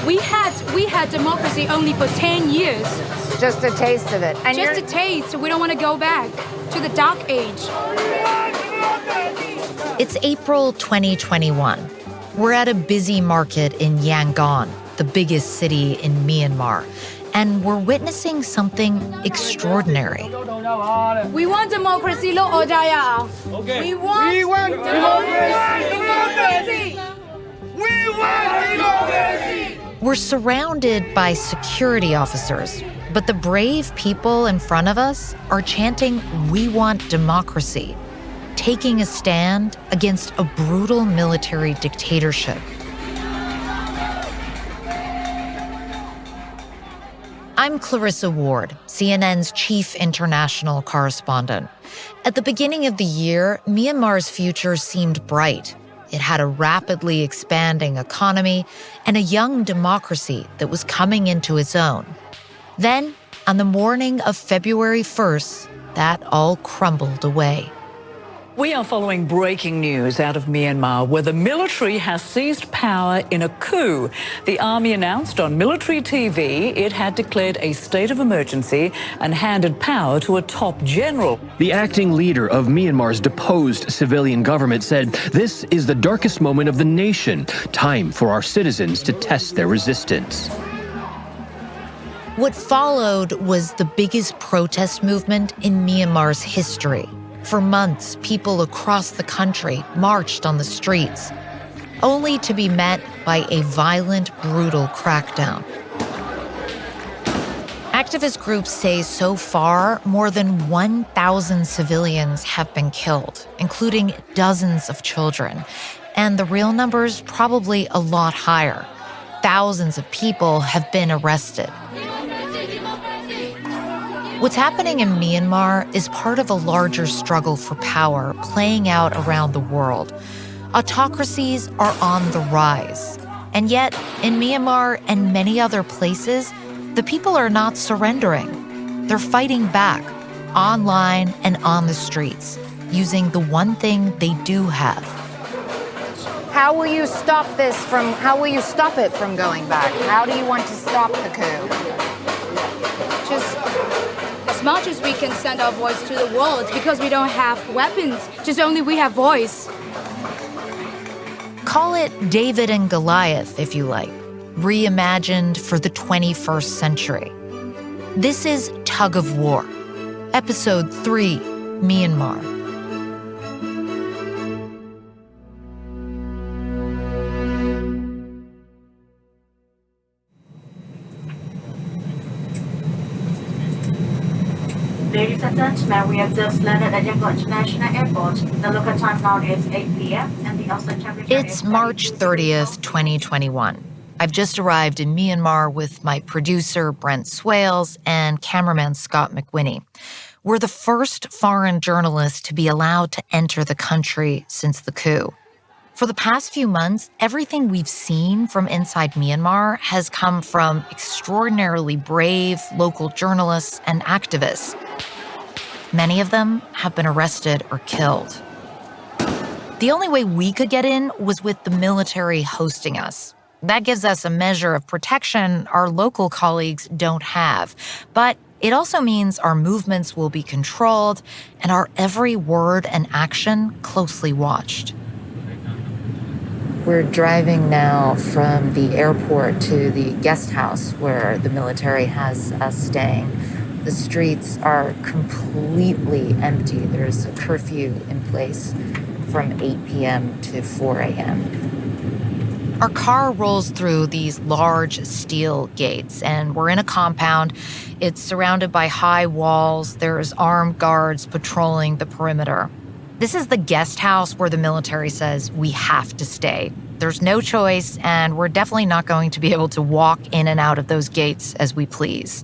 We had democracy only for 10 years. Just a taste of it. And just a taste. We don't want to go back to the dark age. It's April 2021. We're at a busy market in Yangon, the biggest city in Myanmar, and we're witnessing something extraordinary. We want democracy, Lo Odaya. Okay. We want democracy. We want democracy! We're surrounded by security officers, but the brave people in front of us are chanting, "We want democracy," taking a stand against a brutal military dictatorship. I'm Clarissa Ward, CNN's chief international correspondent. At the beginning of the year, Myanmar's future seemed bright. It had a rapidly expanding economy and a young democracy that was coming into its own. Then, on the morning of February 1st, that all crumbled away. We are following breaking news out of Myanmar, where the military has seized power in a coup. The army announced on military TV it had declared a state of emergency and handed power to a top general. The acting leader of Myanmar's deposed civilian government said, "This is the darkest moment of the nation. Time for our citizens to test their resistance." What followed was the biggest protest movement in Myanmar's history. For months, people across the country marched on the streets, only to be met by a violent, brutal crackdown. Activist groups say so far, more than 1,000 civilians have been killed, including dozens of children. And the real number's probably a lot higher. Thousands of people have been arrested. What's happening in Myanmar is part of a larger struggle for power playing out around the world. Autocracies are on the rise. And yet, in Myanmar and many other places, the people are not surrendering. They're fighting back, online and on the streets, using the one thing they do have. How will you stop it from going back? How do you want to stop the coup? Just as much as we can send our voice to the world, because we don't have weapons, just only we have voice. Call it David and Goliath, if you like, reimagined for the 21st century. This is Tug of War, Episode 3, Myanmar. Ladies and gentlemen, we have just landed at Yangon International Airport. The local time now is 8 p.m. and the outside temperature It's March 30th, 2021. I've just arrived in Myanmar with my producer, Brent Swales, and cameraman, Scott McWhinney. We're the first foreign journalists to be allowed to enter the country since the coup. For the past few months, everything we've seen from inside Myanmar has come from extraordinarily brave local journalists and activists. Many of them have been arrested or killed. The only way we could get in was with the military hosting us. That gives us a measure of protection our local colleagues don't have. But it also means our movements will be controlled and our every word and action closely watched. We're driving now from the airport to the guest house where the military has us staying. The streets are completely empty. There's a curfew in place from 8 p.m. to 4 a.m. Our car rolls through these large steel gates, and we're in a compound. It's surrounded by high walls. There's armed guards patrolling the perimeter. This is the guest house where the military says we have to stay. There's no choice, and we're definitely not going to be able to walk in and out of those gates as we please.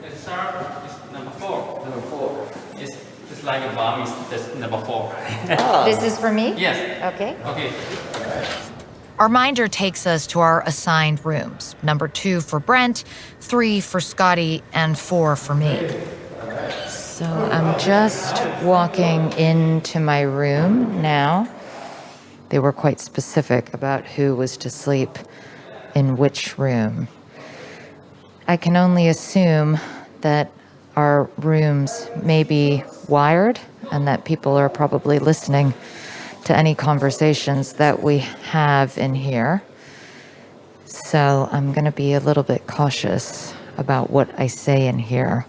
Yes, sir. It's number 4. Number 4. It's like a bomb. It's number 4. This is for me? Yes. Okay. Okay. Our minder takes us to our assigned rooms. Number 2 for Brent, 3 for Scotty, and 4 for me. So I'm just walking into my room now. They were quite specific about who was to sleep in which room. I can only assume that our rooms may be wired and that people are probably listening to any conversations that we have in here. So I'm going to be a little bit cautious about what I say in here.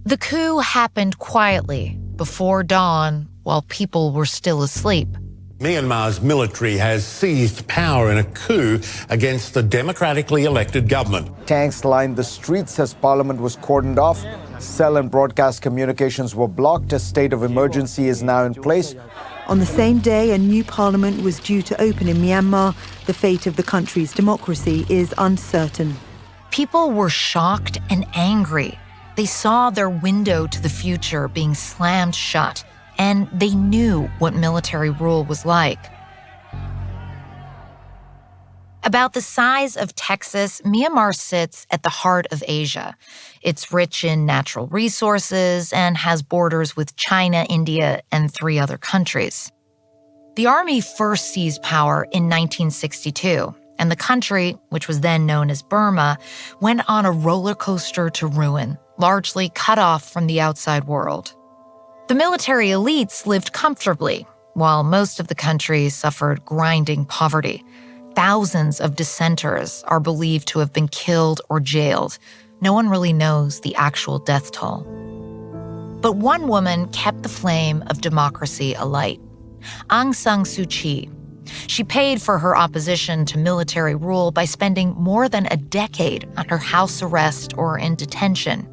The coup happened quietly, before dawn, while people were still asleep. Myanmar's military has seized power in a coup against the democratically elected government. Tanks lined the streets as parliament was cordoned off. Cell and broadcast communications were blocked. A state of emergency is now in place. On the same day a new parliament was due to open in Myanmar, the fate of the country's democracy is uncertain. People were shocked and angry. They saw their window to the future being slammed shut, and they knew what military rule was like. About the size of Texas, Myanmar sits at the heart of Asia. It's rich in natural resources and has borders with China, India, and 3 other countries. The army first seized power in 1962, and the country, which was then known as Burma, went on a roller coaster to ruin, largely cut off from the outside world. The military elites lived comfortably, while most of the country suffered grinding poverty. Thousands of dissenters are believed to have been killed or jailed. No one really knows the actual death toll. But one woman kept the flame of democracy alight: Aung San Suu Kyi. She paid for her opposition to military rule by spending more than a decade under house arrest or in detention.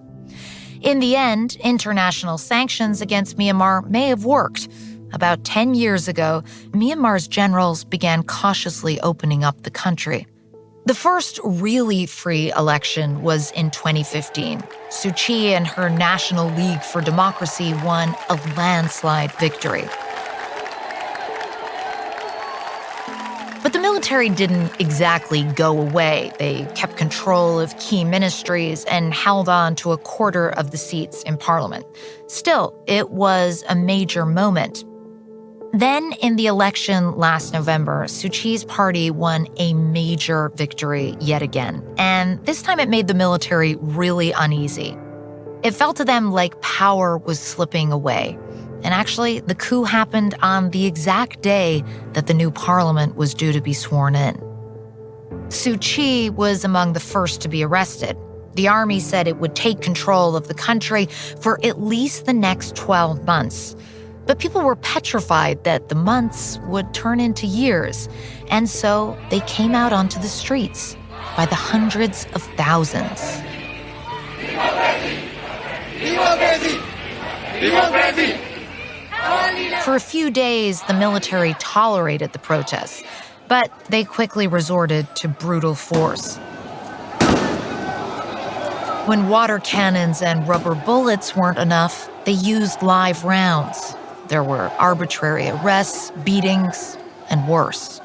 In the end, international sanctions against Myanmar may have worked. About 10 years ago, Myanmar's generals began cautiously opening up the country. The first really free election was in 2015. Suu Kyi and her National League for Democracy won a landslide victory. But the military didn't exactly go away. They kept control of key ministries and held on to a quarter of the seats in parliament. Still, it was a major moment. Then, in the election last November, Suu Kyi's party won a major victory yet again. And this time it made the military really uneasy. It felt to them like power was slipping away. And actually, the coup happened on the exact day that the new parliament was due to be sworn in. Suu Kyi was among the first to be arrested. The army said it would take control of the country for at least the next 12 months. But people were petrified that the months would turn into years. And so they came out onto the streets by the hundreds of thousands. Democracy! Democracy! Democracy! For a few days, the military tolerated the protests, but they quickly resorted to brutal force. When water cannons and rubber bullets weren't enough, they used live rounds. There were arbitrary arrests, beatings, and worse.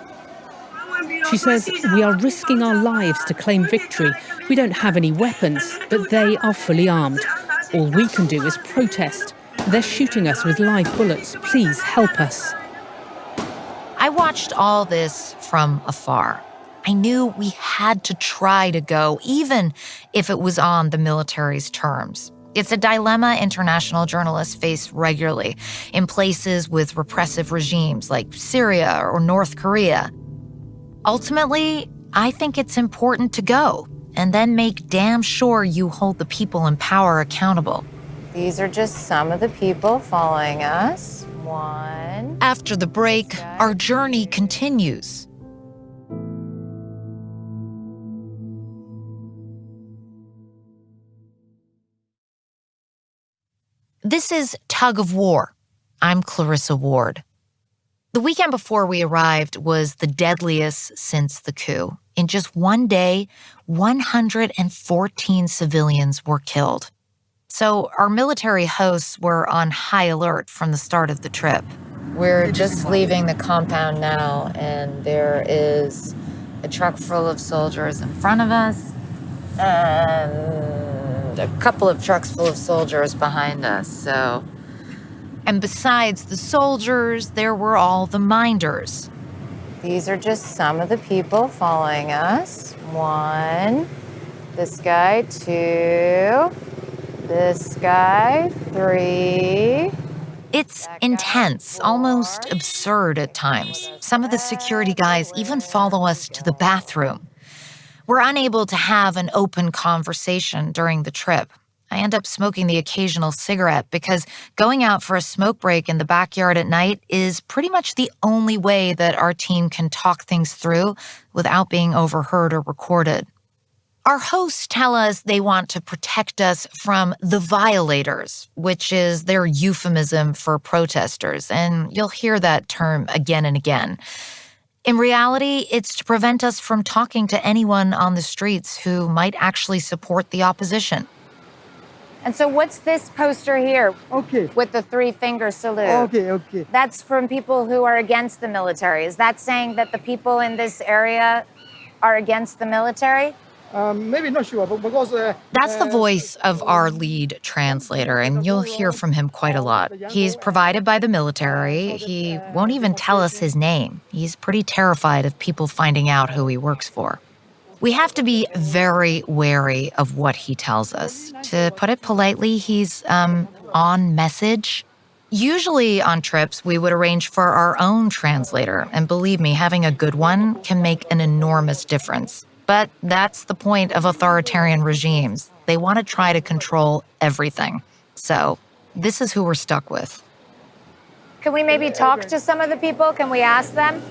She says, "We are risking our lives to claim victory. We don't have any weapons, but they are fully armed. All we can do is protest. They're shooting us with live bullets. Please help us." I watched all this from afar. I knew we had to try to go, even if it was on the military's terms. It's a dilemma international journalists face regularly in places with repressive regimes like Syria or North Korea. Ultimately, I think it's important to go and then make damn sure you hold the people in power accountable. These are just some of the people following us. One. After the break, our journey continues. This is Tug of War. I'm Clarissa Ward. The weekend before we arrived was the deadliest since the coup. In just one day, 114 civilians were killed. So our military hosts were on high alert from the start of the trip. We're just leaving the compound now, and there is a truck full of soldiers in front of us and a couple of trucks full of soldiers behind us. So And besides the soldiers, there were all the minders. These are just some of the people following us. 1, this guy, 2, this guy, 3. It's intense, almost absurd at times. Some of the security guys even follow us to the bathroom. We're unable to have an open conversation during the trip. I end up smoking the occasional cigarette because going out for a smoke break in the backyard at night is pretty much the only way that our team can talk things through without being overheard or recorded. Our hosts tell us they want to protect us from the violators, which is their euphemism for protesters, and you'll hear that term again and again. In reality, it's to prevent us from talking to anyone on the streets who might actually support the opposition. And so what's this poster here? Okay. With the 3-finger salute? Okay. That's from people who are against the military. Is that saying that the people in this area are against the military? Maybe not sure, but because... That's the voice of our lead translator, and you'll hear from him quite a lot. He's provided by the military. He won't even tell us his name. He's pretty terrified of people finding out who he works for. We have to be very wary of what he tells us. To put it politely, he's, on message. Usually on trips, we would arrange for our own translator, and believe me, having a good one can make an enormous difference. But that's the point of authoritarian regimes. They want to try to control everything. So this is who we're stuck with. Can we maybe talk to some of the people? Can we ask them?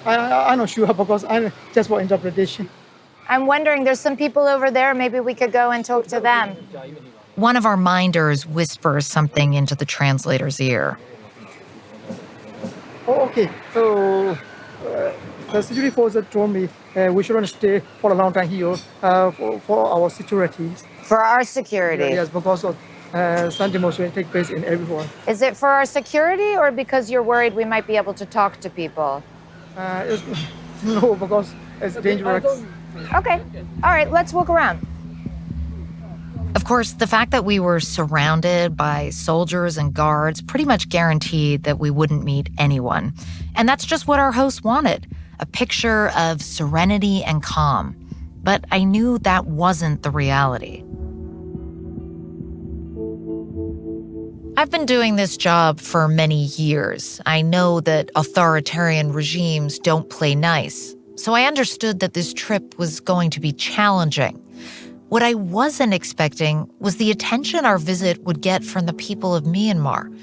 I'm not sure because I'm just for interpretation. I'm wondering, there's some people over there. Maybe we could go and talk to them. One of our minders whispers something into the translator's ear. Oh, okay. So the security force told me we shouldn't stay for a long time here for our security. For our security? Yes, because of some demonstration take place in everywhere. Is it for our security or because you're worried we might be able to talk to people? No, because it's dangerous. Okay. All right, let's walk around. Of course, the fact that we were surrounded by soldiers and guards pretty much guaranteed that we wouldn't meet anyone. And that's just what our host wanted, a picture of serenity and calm. But I knew that wasn't the reality. I've been doing this job for many years. I know that authoritarian regimes don't play nice. So I understood that this trip was going to be challenging. What I wasn't expecting was the attention our visit would get from the people of Myanmar.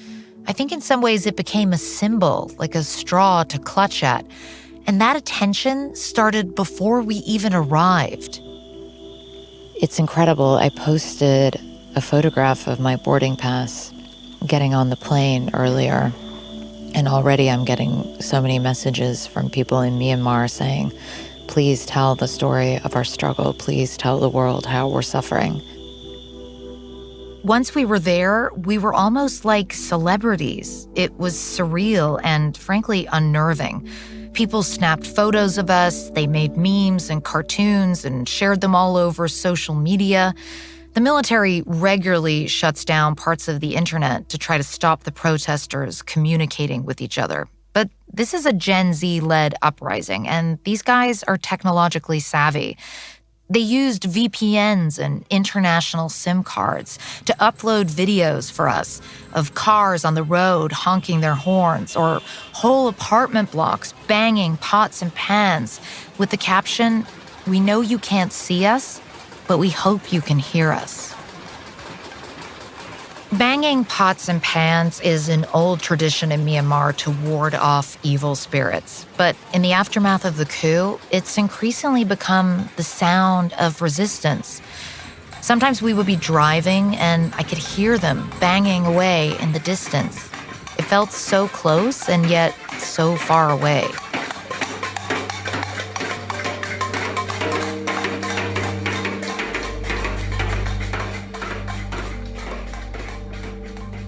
I think in some ways it became a symbol, like a straw to clutch at. And that attention started before we even arrived. It's incredible. I posted a photograph of my boarding pass getting on the plane earlier. And already I'm getting so many messages from people in Myanmar saying, please tell the story of our struggle. Please tell the world how we're suffering. Once we were there, we were almost like celebrities. It was surreal and frankly unnerving. People snapped photos of us, they made memes and cartoons and shared them all over social media. The military regularly shuts down parts of the internet to try to stop the protesters communicating with each other. But this is a Gen Z-led uprising, and these guys are technologically savvy. They used VPNs and international SIM cards to upload videos for us of cars on the road honking their horns or whole apartment blocks banging pots and pans with the caption, "We know you can't see us, but we hope you can hear us." Banging pots and pans is an old tradition in Myanmar to ward off evil spirits. But in the aftermath of the coup, it's increasingly become the sound of resistance. Sometimes we would be driving and I could hear them banging away in the distance. It felt so close and yet so far away.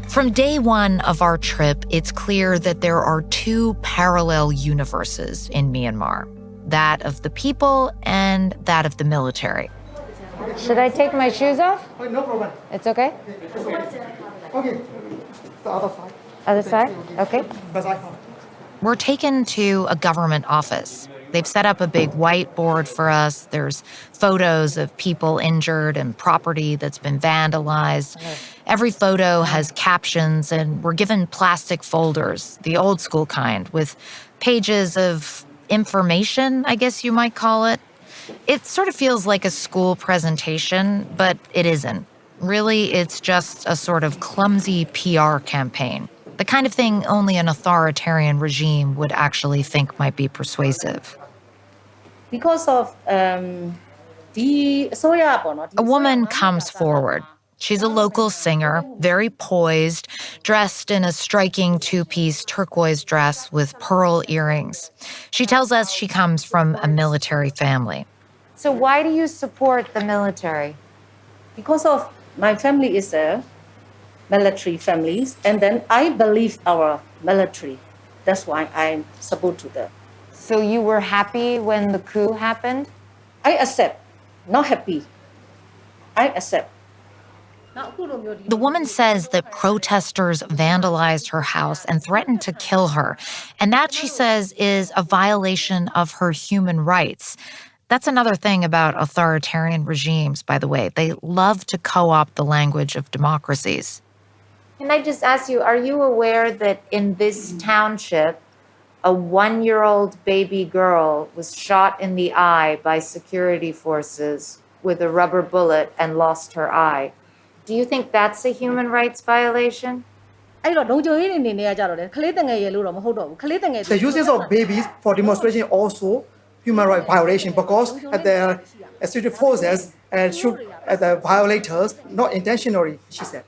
From day one of our trip, it's clear that there are two parallel universes in Myanmar, that of the people and that of the military. Should I take my shoes off? No problem. It's okay? Okay. The other side. Other side? Okay. We're taken to a government office. They've set up a big whiteboard for us. There's photos of people injured and property that's been vandalized. Every photo has captions, and we're given plastic folders, the old school kind, with pages of information, I guess you might call it. It sort of feels like a school presentation, but it isn't. Really, it's just a sort of clumsy PR campaign. The kind of thing only an authoritarian regime would actually think might be persuasive. Because of a woman comes forward. She's a local singer, very poised, dressed in a striking two-piece turquoise dress with pearl earrings. She tells us she comes from a military family. So why do you support the military? Because of my family is a military family, and then I believe our military. That's why I support to them. So you were happy when the coup happened? I accept. Not happy. I accept. The woman says that protesters vandalized her house and threatened to kill her. And that, she says, is a violation of her human rights. That's another thing about authoritarian regimes, by the way. They love to co-opt the language of democracies. Can I just ask you, are you aware that in this township, a 1-year-old baby girl was shot in the eye by security forces with a rubber bullet and lost her eye? Do you think that's a human rights violation? The uses of babies for demonstration also human rights violation because the security forces shoot at the violators, not intentionally, she said.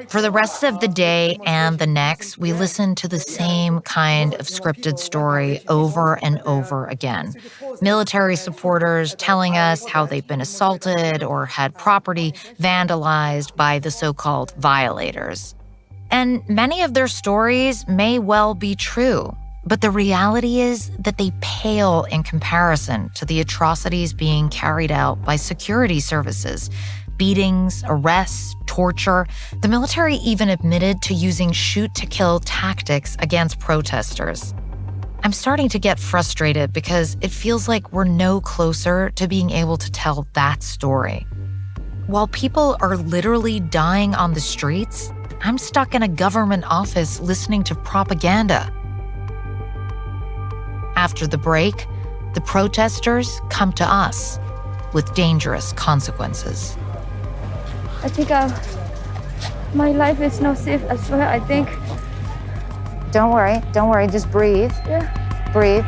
For the rest of the day and the next, we listen to the same kind of scripted story over and over again. Military supporters telling us how they've been assaulted or had property vandalized by the so-called violators. And many of their stories may well be true, but the reality is that they pale in comparison to the atrocities being carried out by security services. Beatings, arrests, torture. The military even admitted to using shoot-to-kill tactics against protesters. I'm starting to get frustrated because it feels like we're no closer to being able to tell that story. While people are literally dying on the streets, I'm stuck in a government office listening to propaganda. After the break, the protesters come to us with dangerous consequences. I think my life is not safe as well, I think. Don't worry, just breathe. Yeah. Breathe.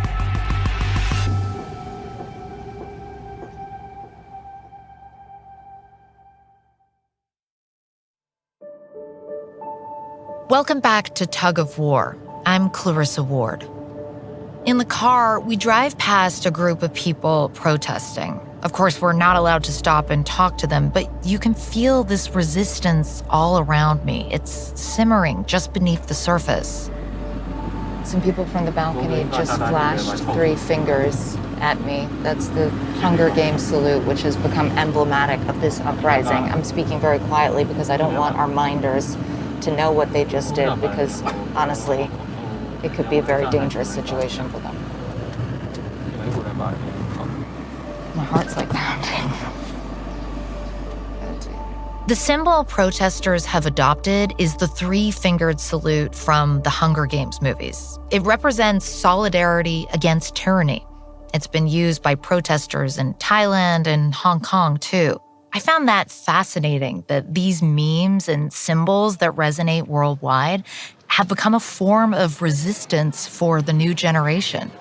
Welcome back to Tug of War. I'm Clarissa Ward. In the car, we drive past a group of people protesting. Of course, we're not allowed to stop and talk to them, but you can feel this resistance all around me. It's simmering just beneath the surface. Some people from the balcony just flashed 3 fingers at me. That's the Hunger Games salute, which has become emblematic of this uprising. I'm speaking very quietly because I don't want our minders to know what they just did, because honestly, it could be a very dangerous situation for them. My heart's like pounding. The symbol protesters have adopted is the 3-fingered salute from the Hunger Games movies. It represents solidarity against tyranny. It's been used by protesters in Thailand and Hong Kong, too. I found that fascinating, that these memes and symbols that resonate worldwide have become a form of resistance for the new generation.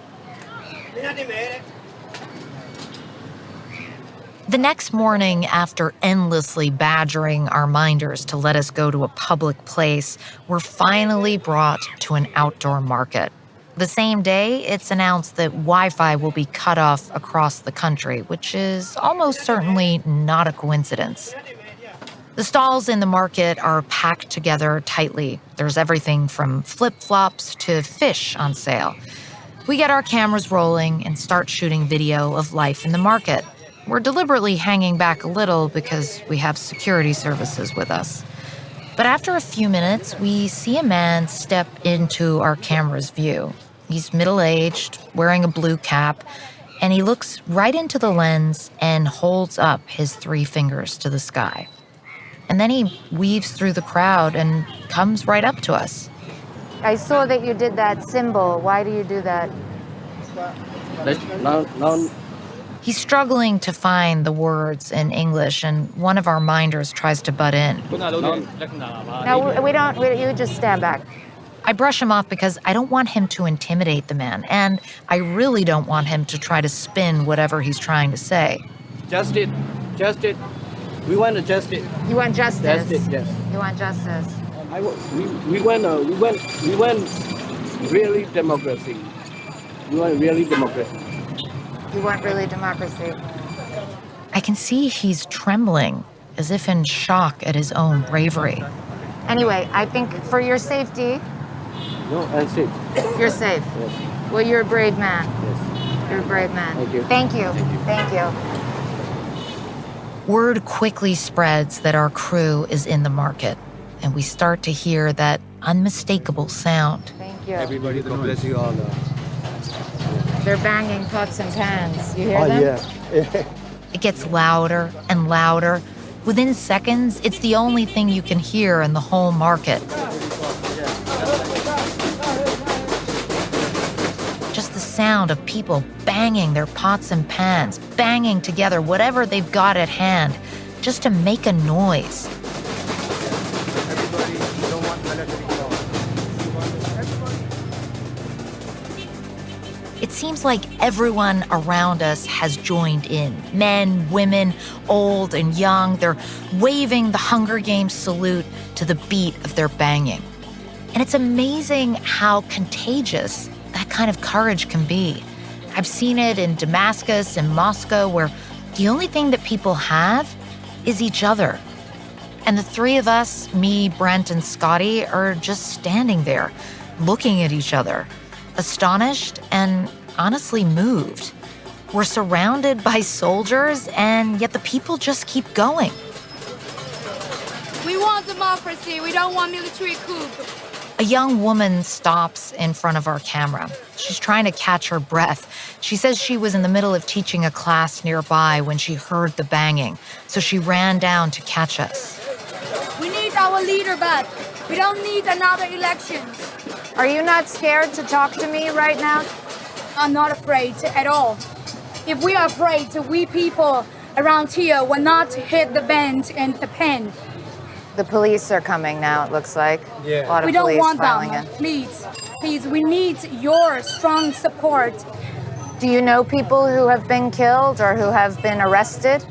The next morning, after endlessly badgering our minders to let us go to a public place, we're finally brought to an outdoor market. The same day, it's announced that Wi-Fi will be cut off across the country, which is almost certainly not a coincidence. The stalls in the market are packed together tightly. There's everything from flip-flops to fish on sale. We get our cameras rolling and start shooting video of life in the market. We're deliberately hanging back a little because we have security services with us. But after a few minutes, we see a man step into our camera's view. He's middle-aged, wearing a blue cap, and he looks right into the lens and holds up his 3 fingers to the sky. And then he weaves through the crowd and comes right up to us. I saw that you did that symbol. Why do you do that? He's struggling to find the words in English, and one of our minders tries to butt in. No, you just stand back. I brush him off because I don't want him to intimidate the man, and I really don't want him to try to spin whatever he's trying to say. Justice. Justice. We want justice. You want justice? Justice, yes. You want justice? We want really democracy. We want really democracy. You want really democracy? I can see he's trembling, as if in shock at his own bravery. Anyway, I think for your safety... No, I'm safe. You're safe? Yes. Well, you're a brave man. Yes. You're a brave man. Thank you. Thank you. Thank you. Thank you. Word quickly spreads that our crew is in the market, and we start to hear that unmistakable sound. Thank you. Everybody, God bless you all. They're banging pots and pans. You hear them? Yeah. It gets louder and louder. Within seconds, it's the only thing you can hear in the whole market. Just the sound of people banging their pots and pans, banging together whatever they've got at hand, just to make a noise. It seems like everyone around us has joined in. Men, women, old and young. They're waving the Hunger Games salute to the beat of their banging. And it's amazing how contagious that kind of courage can be. I've seen it in Damascus and Moscow, where the only thing that people have is each other. And the 3 of us, me, Brent, and Scotty, are just standing there, looking at each other, astonished and honestly moved. We're surrounded by soldiers, and yet the people just keep going. We want democracy. We don't want military coup. A young woman stops in front of our camera. She's trying to catch her breath. She says she was in the middle of teaching a class nearby when she heard the banging, so she ran down to catch us. We need our leader back. We don't need another election. Are you not scared to talk to me right now? I'm not afraid at all. If we are afraid, we people around here will not hit the band and the pen. The police are coming now, it looks like. Yeah. A lot of We don't police want filing them. in. Please, we need your strong support. Do you know people who have been killed or who have been arrested?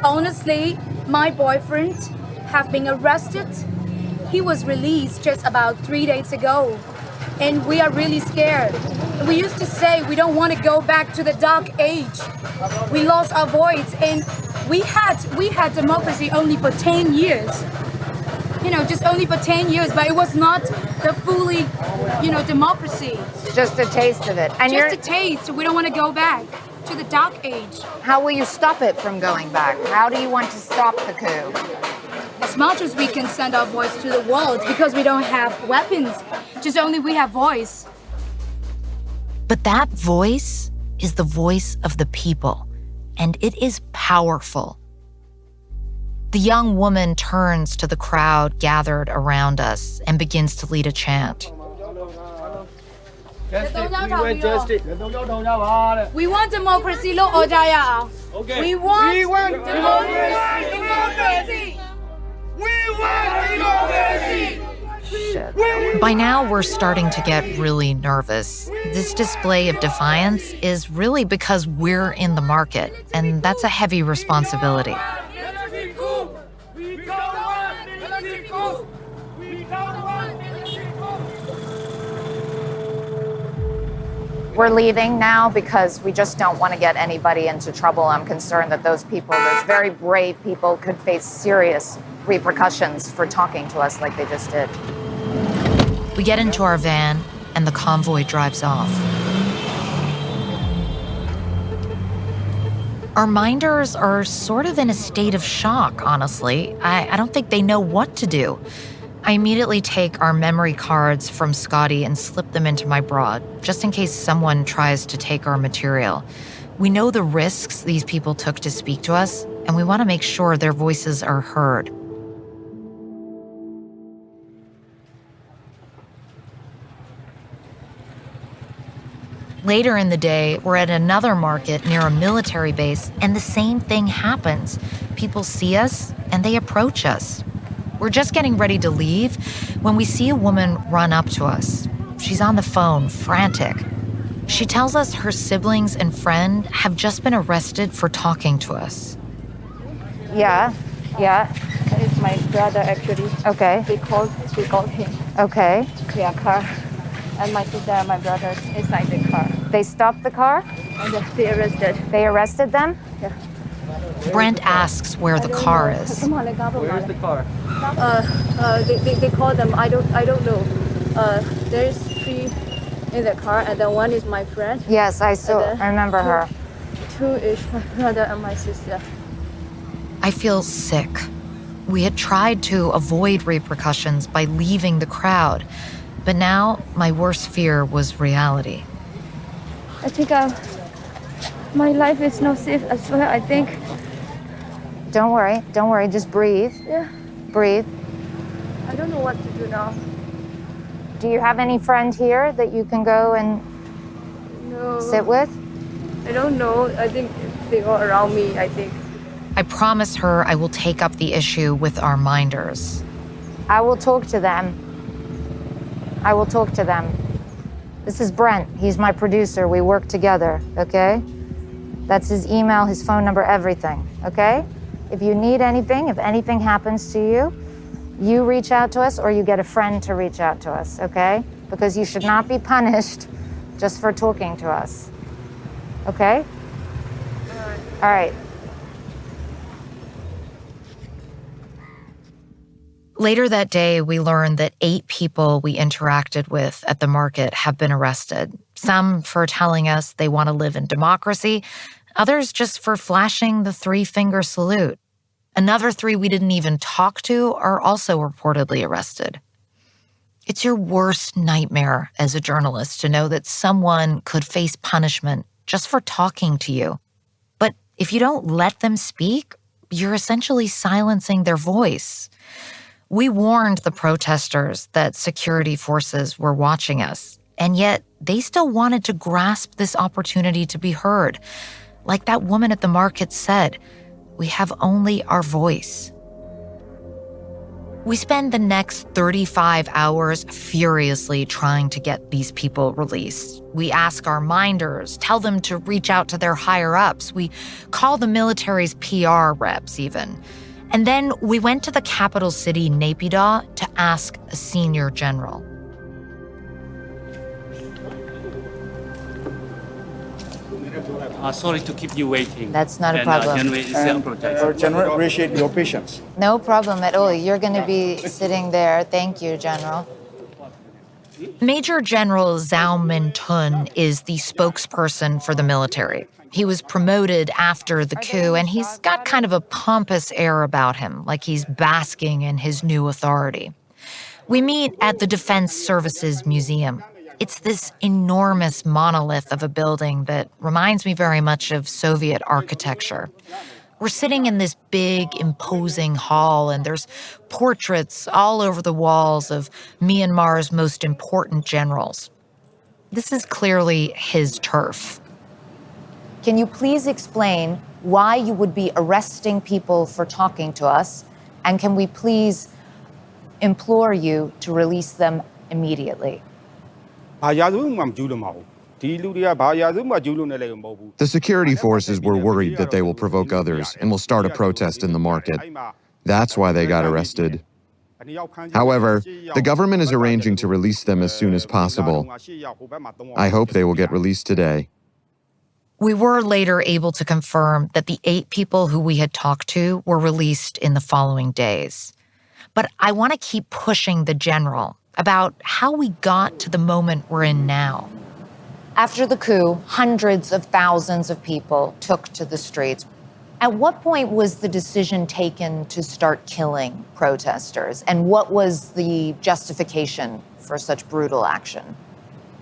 Honestly, my boyfriend have been arrested. He was released just about 3 days ago, and we are really scared. We used to say we don't want to go back to the dark age. We lost our voice, and we had democracy only for 10 years. Just only for 10 years, but it was not the fully, democracy. Just a taste of it. And Just a taste. We don't want to go back to the dark age. how will you stop it from going back? How do you want to stop the coup? As much as we can send our voice to the world, because we don't have weapons, just only we have voice. But that voice is the voice of the people, and it is powerful. The young woman turns to the crowd gathered around us and begins to lead a chant. We want democracy. Okay. We want democracy. By now, we're starting to get really nervous. This display of defiance is really because we're in the market, and that's a heavy responsibility. We're leaving now because we just don't want to get anybody into trouble. I'm concerned that those very brave people, could face serious repercussions for talking to us like they just did. We get into our van, and the convoy drives off. Our minders are sort of in a state of shock, honestly. I don't think they know what to do. I immediately take our memory cards from Scotty and slip them into my bra, just in case someone tries to take our material. We know the risks these people took to speak to us, and we want to make sure their voices are heard. Later in the day, we're at another market near a military base, and the same thing happens. People see us, and they approach us. We're just getting ready to leave when we see a woman run up to us. She's on the phone, frantic. She tells us her siblings and friend have just been arrested for talking to us. Yeah. It's my brother, actually. Okay. We called him. Okay. Their car. And my sister and my brother inside the car. They stopped the car? And they arrested. They arrested them? Yeah. Brent asks where the car is. Where is the car? They call them. I don't know. There's 3 in the car, and then 1 is my friend. Yes, I remember her. 2 is my brother and my sister. I feel sick. We had tried to avoid repercussions by leaving the crowd, but now my worst fear was reality. I think my life is not safe as well, I think. Don't worry, just breathe. Yeah. Breathe. I don't know what to do now. Do you have any friend here that you can go and sit with? I don't know. I think they are around me, I think. I promise her I will take up the issue with our minders. I will talk to them. This is Brent. He's my producer. We work together, okay? That's his email, his phone number, everything, okay? If you need anything, if anything happens to you, you reach out to us or you get a friend to reach out to us, okay? Because you should not be punished just for talking to us, okay? All right. Later that day, we learned that 8 people we interacted with at the market have been arrested. Some for telling us they want to live in democracy, others just for flashing the 3-finger salute. Another 3 we didn't even talk to are also reportedly arrested. It's your worst nightmare as a journalist to know that someone could face punishment just for talking to you. But if you don't let them speak, you're essentially silencing their voice. We warned the protesters that security forces were watching us, and yet they still wanted to grasp this opportunity to be heard. Like that woman at the market said, we have only our voice. We spend the next 35 hours furiously trying to get these people released. We ask our minders, tell them to reach out to their higher-ups. We call the military's PR reps even. And then we went to the capital city, Naypyidaw, to ask a senior general. Sorry to keep you waiting. That's not a problem. General, appreciate your patience. No problem at all. You're going to be sitting there. Thank you, General. Major General Zhao Mintun is the spokesperson for the military. He was promoted after the coup, and he's got kind of a pompous air about him, like he's basking in his new authority. We meet at the Defense Services Museum. It's this enormous monolith of a building that reminds me very much of Soviet architecture. We're sitting in this big, imposing hall, and there's portraits all over the walls of Myanmar's most important generals. This is clearly his turf. Can you please explain why you would be arresting people for talking to us? And can we please implore you to release them immediately? The security forces were worried that they will provoke others and will start a protest in the market. That's why they got arrested. However, the government is arranging to release them as soon as possible. I hope they will get released today. We were later able to confirm that the 8 people who we had talked to were released in the following days. But I want to keep pushing the general about how we got to the moment we're in now. After the coup, hundreds of thousands of people took to the streets. At what point was the decision taken to start killing protesters? And what was the justification for such brutal action?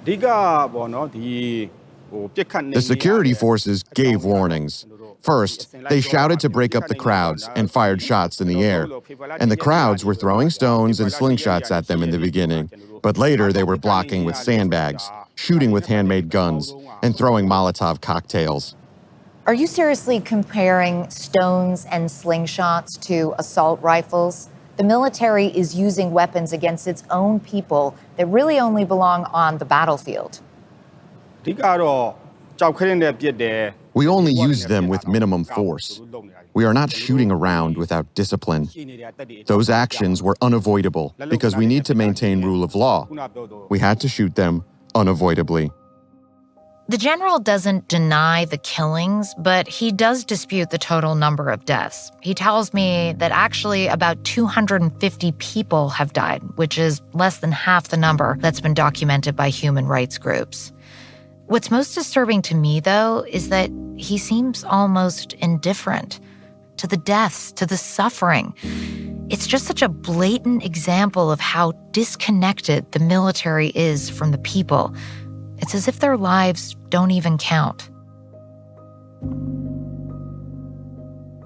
The security forces gave warnings. First, they shouted to break up the crowds and fired shots in the air. And the crowds were throwing stones and slingshots at them in the beginning. But later, they were blocking with sandbags, shooting with handmade guns, and throwing Molotov cocktails. Are you seriously comparing stones and slingshots to assault rifles? The military is using weapons against its own people that really only belong on the battlefield. We only use them with minimum force. We are not shooting around without discipline. Those actions were unavoidable because we need to maintain rule of law. We had to shoot them unavoidably. The general doesn't deny the killings, but he does dispute the total number of deaths. He tells me that actually about 250 people have died, which is less than half the number that's been documented by human rights groups. What's most disturbing to me, though, is that he seems almost indifferent to the deaths, to the suffering. It's just such a blatant example of how disconnected the military is from the people. It's as if their lives don't even count.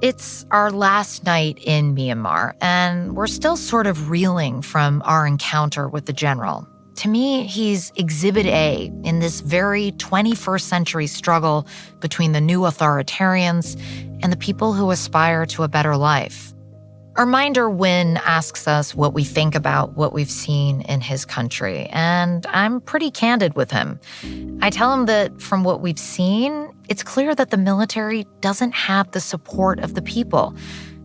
It's our last night in Myanmar, and we're still sort of reeling from our encounter with the general. To me, he's Exhibit A in this very 21st century struggle between the new authoritarians and the people who aspire to a better life. Arminder Wynn asks us what we think about what we've seen in his country, and I'm pretty candid with him. I tell him that from what we've seen, it's clear that the military doesn't have the support of the people.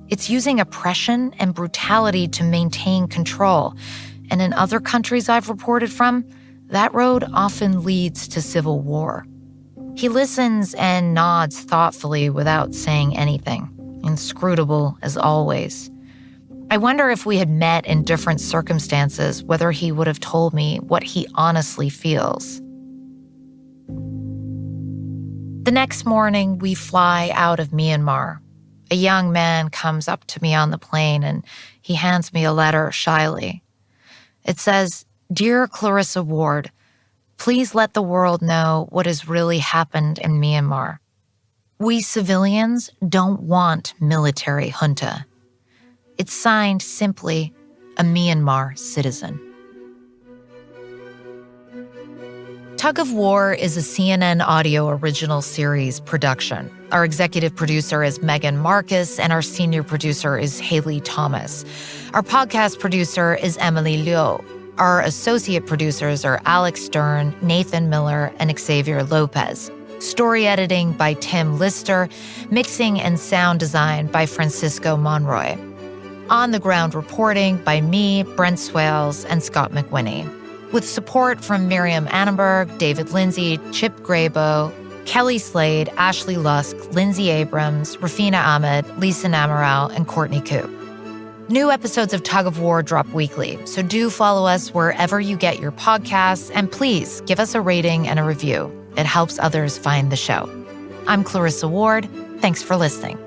It's using oppression and brutality to maintain control. And in other countries I've reported from, that road often leads to civil war. He listens and nods thoughtfully without saying anything, inscrutable as always. I wonder if we had met in different circumstances, whether he would have told me what he honestly feels. The next morning, we fly out of Myanmar. A young man comes up to me on the plane and he hands me a letter shyly. It says, "Dear Clarissa Ward, please let the world know what has really happened in Myanmar. We civilians don't want military junta." It's signed simply, a Myanmar citizen. Tug of War is a CNN Audio original series production. Our executive producer is Megan Marcus, and our senior producer is Haley Thomas. Our podcast producer is Emily Liu. Our associate producers are Alex Stern, Nathan Miller, and Xavier Lopez. Story editing by Tim Lister, mixing and sound design by Francisco Monroy. On-the-ground reporting by me, Brent Swales, and Scott McWhinney. With support from Miriam Annenberg, David Lindsay, Chip Graybo, Kelly Slade, Ashley Lusk, Lindsay Abrams, Rafina Ahmed, Lisa Namaral, and Courtney Koop. New episodes of Tug of War drop weekly, so do follow us wherever you get your podcasts, and please give us a rating and a review. It helps others find the show. I'm Clarissa Ward. Thanks for listening.